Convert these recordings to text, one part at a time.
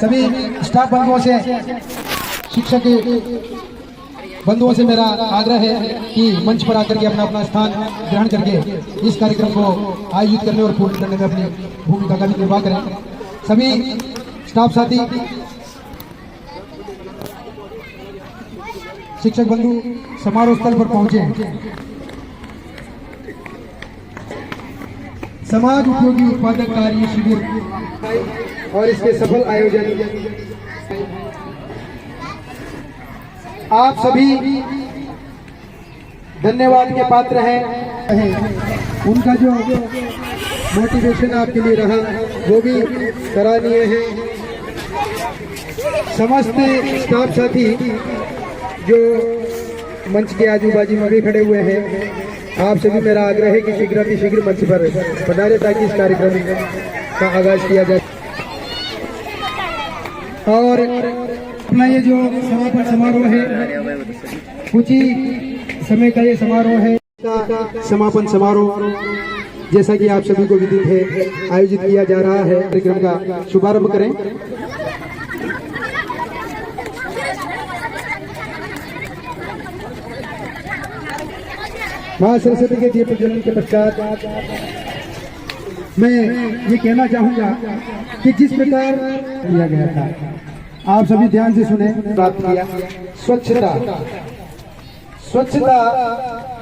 सभी स्टाफ बंधुओं से, शिक्षक बंधुओं से मेरा आग्रह है कि मंच पर आकर के अपना अपना स्थान ग्रहण करके इस कार्यक्रम को आयोजित करने और पूर्ण करने में अपनी भूमिका का निर्वाह करें। सभी स्टाफ साथी, शिक्षक बंधु समारोह स्थल पर पहुंचे। समाज उपयोगी उत्पादक कार्य शिविर और इसके सफल आयोजन आप सभी धन्यवाद के पात्र हैं। उनका जो मोटिवेशन आपके लिए रहा वो भी सराहनीय है। समस्त स्टाफ साथी जो मंच के आजू बाजू में भी खड़े हुए हैं, आप सभी मेरा आग्रह है कि शीघ्र मंच पर पधारे ताकि इस कार्यक्रम का आगाज किया जाए। और अपना ये जो समापन समारोह है, कुछ ही समय का ये समारोह है, समापन समारोह जैसा कि आप सभी को विदित है आयोजित किया जा रहा है। कार्यक्रम का शुभारंभ करें। मां सरस्वती के दीप प्रज्वलन के पश्चात मैं ये कहना चाहूंगा कि जिस प्रकार किया गया था, आप सभी ध्यान से सुने, बात किया स्वच्छता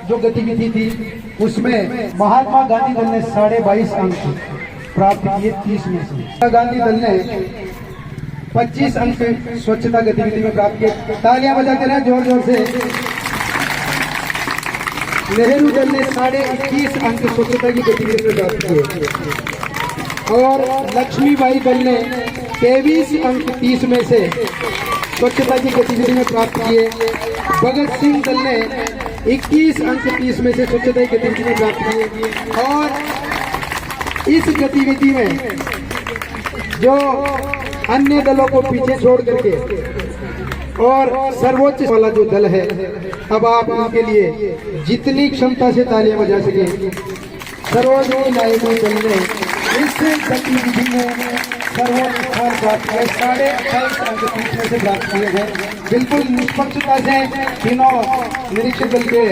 जो गतिविधि थी उसमें महात्मा गांधी दल ने 22.5 अंक प्राप्त किए 30 में से। गांधी दल ने 25 अंक स्वच्छता गतिविधि में प्राप्त किए। तालियां बजाते रहे जोर जोर से। नेहरू दल ने 21.5 अंक स्वच्छता की गतिविधि में प्राप्त किए और लक्ष्मीबाई दल ने 23 अंक 30 में से स्वच्छता की गतिविधि में प्राप्त किए। भगत सिंह दल ने 21 अंक 30 में से स्वच्छता की गतिविधि में प्राप्त किए। और इस गतिविधि में जो अन्य दलों को पीछे छोड़ करके और सर्वोच्च वाला जो दल है, अब आप उनके लिए जितनी क्षमता से तालियां बजा सके। सरोजनी नायडू दल ने इस गतिविधि में सर्वोच्च स्थान प्राप्त किया, 28.5 अंक 30 में से प्राप्त किए गए। बिल्कुल निष्पक्षता से तीनों निरीक्षक दल के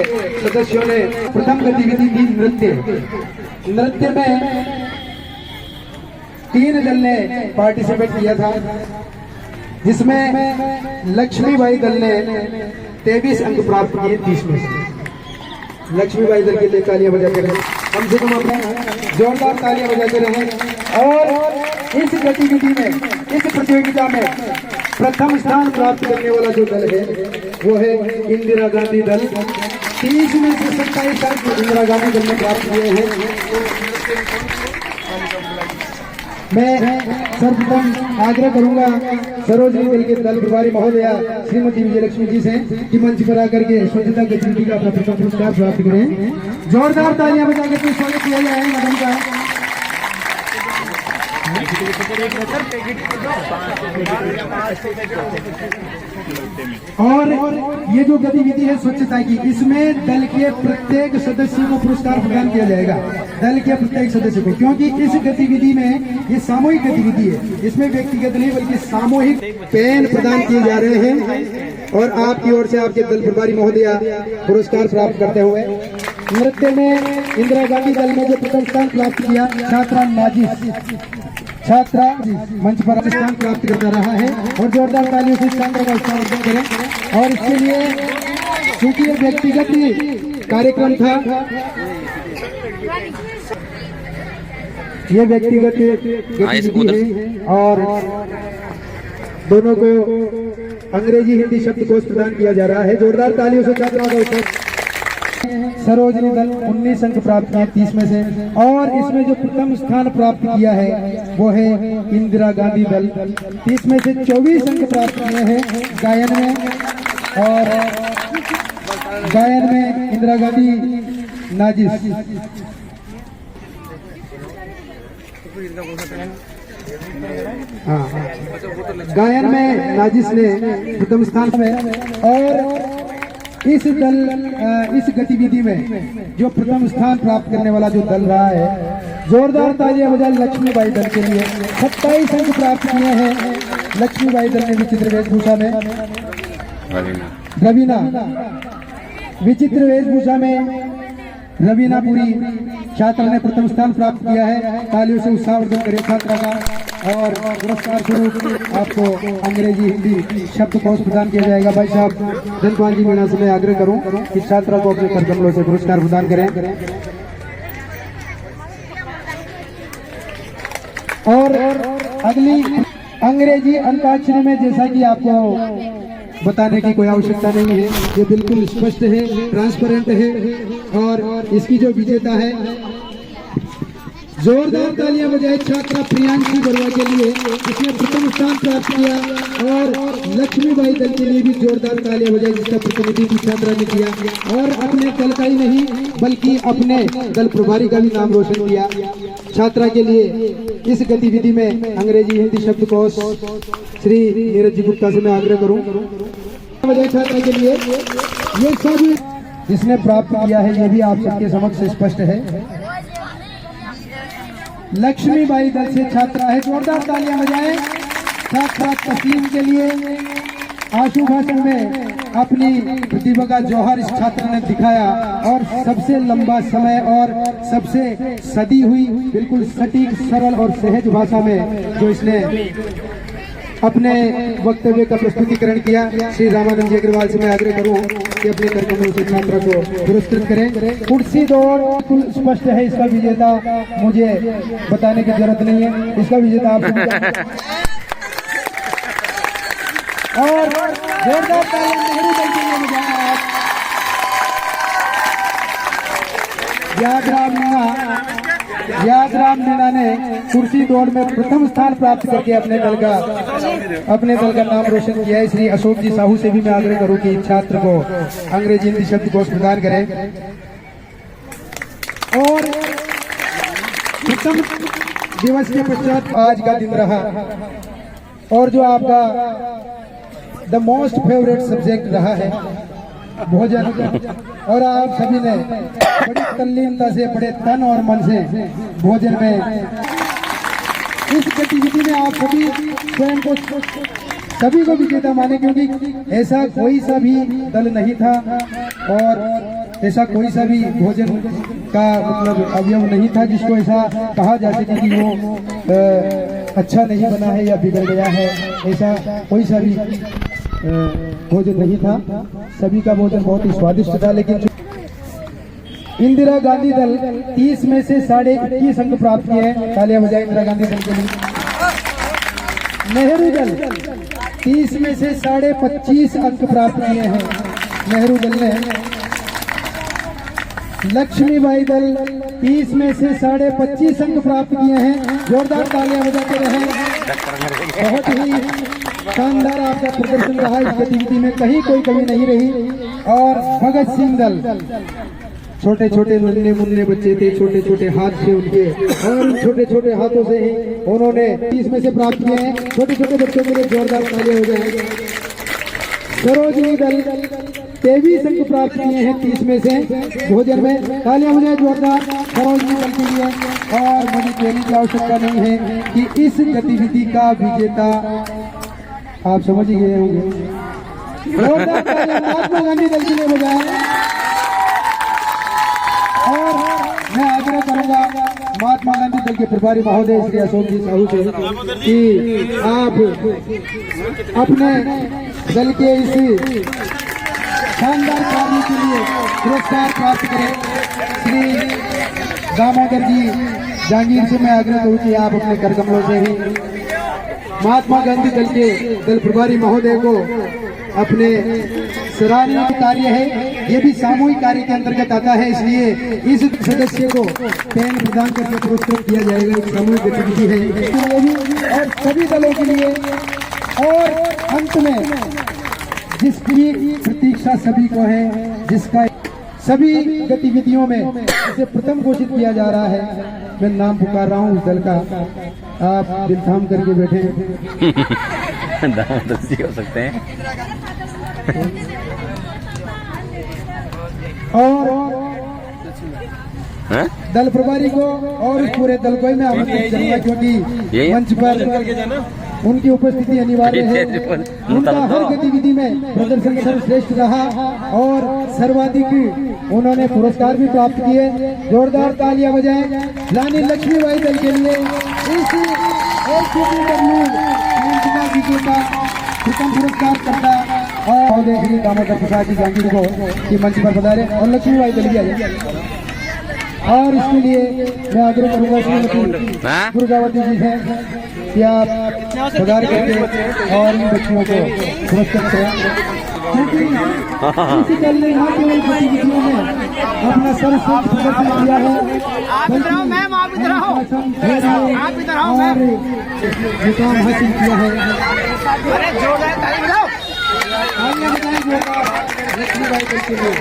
सदस्यों ने प्रथम गतिविधि थी नृत्य में 3 दल ने पार्टिसिपेट किया था, जिसमें लक्ष्मीबाई दल ने 23 अंक प्राप्त किए 30 में से। लक्ष्मीबाई दल के लिए तालियां बजाते रहे, कम से कम अपने जोरदार तालियां बजाते रहे। और इस गतिविधि में, इस प्रतियोगिता में प्रथम स्थान प्राप्त करने वाला जो दल है वो है इंदिरा गांधी दल। 30 में से 27 अंक इंदिरा गांधी दल ने प्राप्त किए हैं। मैं सर्वप्रथम आग्रह करूंगा सरोजनी दल के दल प्रभारी महोदया श्रीमती विजयलक्ष्मी जी से कि मंच पर आकर के स्वच्छता गतिविधि का अपना प्रथम पुरस्कार प्राप्त करें। जोरदार तालियां बजा के स्वागत किया जाए मैडम का। और ये जो गतिविधि है स्वच्छता की, इसमें दल के प्रत्येक सदस्य को पुरस्कार प्रदान किया जाएगा, दल के प्रत्येक सदस्य को, क्योंकि इस गतिविधि में ये सामूहिक गतिविधि है। इसमें व्यक्तिगत नहीं बल्कि सामूहिक पेन प्रदान किए जा रहे हैं और आपकी ओर से आपके दल प्रभारी महोदया पुरस्कार प्राप्त करते हुए। नृत्य में इंदिरा गांधी दल में जो प्रथम स्थान प्राप्त किया छात्रा मंच पर स्थान प्राप्त करता रहा है और जोरदार तालियों से छात्रों का स्वागत करें। और इसके लिए चूंकि ये व्यक्तिगत कार्यक्रम था, ये व्यक्तिगत गतिविधि है और दोनों को अंग्रेजी हिंदी शब्दकोश प्रदान किया जा रहा है। जोरदार तालियों से छात्रों का स्वागत। सरोजनी दल 19 अंक प्राप्त किए 30 में से और इसमें जो प्रथम स्थान प्राप्त किया है वो है इंदिरा गांधी दल। 30 में से 24 अंक प्राप्त किए हैं गायन में। और गायन में इंदिरा गांधी नाजिस, गायन में नाजिस ने प्रथम स्थान में। और इस गतिविधि में जो प्रथम स्थान प्राप्त करने वाला जो दल रहा है, जोरदार तालियां बजाएं लक्ष्मीबाई दल के लिए। 27 अंक प्राप्त किए हैं लक्ष्मीबाई दल ने विचित्र वेशभूषा में, रवीना विचित्र वेशभूषा में रवीनापुरी छात्रा ने प्रथम स्थान प्राप्त किया है। तालियों से उत्साहवर्धन करें छात्रा का। और पुरस्कार स्वरूप आपको अंग्रेजी हिंदी शब्दकोश प्रदान किया जाएगा। भाई साहब धनपाल जी मीणा से मैं आग्रह करूं कि छात्रा को अपने करकमलों से पुरस्कार प्रदान करें। और अगली अंग्रेजी अंताक्षरी में जैसा कि आपको बताने की कोई आवश्यकता नहीं है, ये बिल्कुल स्पष्ट है, ट्रांसपेरेंट है। और इसकी जो विजेता है, जोरदार तालियां बजाए छात्रा प्रियांशी बरुआ के लिए जिसने प्रथम स्थान प्राप्त किया। और लक्ष्मीबाई दल के लिए भी जोरदार तालियां बजाए जिसका प्रतिनिधित्व छात्रा ने किया। और अपने दल का ही नहीं बल्कि अपने दल प्रभारी का भी नाम रोशन किया। छात्रा के लिए इस गतिविधि में अंग्रेजी हिंदी शब्दकोश श्री नीरज जी गुप्ता से मैं आग्रह करूं बजाय छात्रा के लिए। ये सब जिसने प्राप्त किया है ये भी आप सबके समक्ष स्पष्ट है। लक्ष्मीबाई दल से छात्रा है, जोरदार तालियां बजाएं छात्रा तस्लीम के लिए। आशु भाषण में अपनी प्रतिभा का जौहर इस छात्र ने दिखाया और सबसे लंबा समय और सबसे सदी हुई बिल्कुल सटीक सरल और सहज भाषा में जो इसने अपने वक्तव्य का प्रस्तुतिकरण किया। श्री रामानंद जी अग्रवाल से मैं आग्रह करूं कि अपने कार्यक्रमों से छात्रा को पुरस्कृत करें। कुर्सी दौड़ बिल्कुल स्पष्ट है, इसका विजेता मुझे बताने की जरूरत नहीं है, इसका विजेता आप और जोरदार तालियां नेहरू दल के लिए बजाएं। यादराम मीणा ने कुर्सी दौड़ में प्रथम स्थान प्राप्त करके अपने दल का नाम रोशन किया है। श्री अशोक जी साहू से भी मैं आग्रह करूं कि छात्र को अंग्रेजी हिंदी शब्दकोश प्रदान करें। और प्रथम दिवस के पश्चात आज का दिन रहा और जो आपका द मोस्ट फेवरेट सब्जेक्ट रहा है भोजन। और आप सभी ने बड़ी तल्लीनता से बड़े तन और मन से भोजन में इस गतिविधि में आप सभी स्वयं को सभी को विजेता माने, क्योंकि ऐसा कोई सा भी दल नहीं था और ऐसा कोई सा भी भोजन का मतलब अवयव नहीं था जिसको ऐसा कहा जा सके कि वो अच्छा नहीं बना है या बिगड़ गया है। ऐसा कोई सा भी भोजन नहीं था, सभी का भोजन बहुत ही स्वादिष्ट था। लेकिन इंदिरा गांधी दल 30 में से 21.5 अंक प्राप्त किए हैं। तालियां बजाएं इंदिरा गांधी दल के लिए। नेहरू दल 30 में से 25.5 अंक प्राप्त किए हैं नेहरू दल ने। लक्ष्मीबाई दल 30 में से 25.5 अंक प्राप्त किए हैं। जोरदार तालियां बजाते रहे। बहुत ही शानदार आपका प्रदर्शन रहा इस गतिविधि में, कहीं कोई कमी नहीं रही। और भगत सिंह दल छोटे छोटे नन्हे मुन्ने बच्चे थे, छोटे छोटे हाथ थे उनके और छोटे छोटे हाथों से ही उन्होंने 30 में से प्राप्त किए हैं। छोटे छोटे बच्चों के लिए जोरदार तालियां हो जाएंगे। सरोजनी दल 23 अंक प्राप्त किए हैं 30 में से भोजन में। तालियां हो जाए जोरदार सरोजनी दल के लिए। और मुझे कहने की आवश्यकता नहीं है कि इस गतिविधि का विजेता आप समझ ही गए होंगे। जोरदार तालियां महात्मा गांधी दल के लिए बजाएं। और मैं आग्रह करूंगा महात्मा गांधी दल के प्रभारी महोदय श्री अशोक जी साहू से कि आप अपने दल के इस शानदार कार्य के लिए पुरस्कार प्राप्त करें। श्री दामोदर जी जहांगीर से मैं आग्रह करूं कि आप अपने करकमलों से ही महात्मा गांधी दल के दल प्रभारी महोदय को अपने सराहनीय कार्य है, ये भी सामूहिक कार्य के अंतर्गत आता है, इसलिए इस सदस्य को पेन प्रदान करके पुरस्कृत किया जाएगा। एक सामूहिक गतिविधि है और सभी दलों के लिए। और अंत में जिसकी प्रतीक्षा सभी को है, जिसका सभी गतिविधियों में इसे प्रथम घोषित किया जा रहा है, मैं नाम पुकार रहा हूँ उस दल का। आप दिल थाम करके बैठे हो सकते हैं। और दल प्रभारी को और इस पूरे दल को ही मैं आमंत्रित करूंगा, क्योंकि मंच पर उनकी उपस्थिति अनिवार्य है। उनका हर गतिविधि में प्रदर्शन सर्वश्रेष्ठ रहा और सर्वाधिक उन्होंने पुरस्कार भी प्राप्त किए। जोरदार तालियां बजाएं रानी लक्ष्मीबाई दल के लिए। इस विजेता प्रथम पुरस्कार करता और श्री दामोदर प्रसाद जी जांगीर को की मंच पर पधारे और लक्ष्मीबाई दल की और इसके लिए मैं आग्रह करूंगा श्रीमती दुर्गावती जी से कि आप पधार करके और इन बच्चियों को पुरस्कृत करें। इसी दल ने यहाँ केवल गतिविधियों में अपना सर्वश्रेष्ठ प्रदर्शन किया है और मुकाम हासिल किया है। लक्ष्मीबाई दल के लिए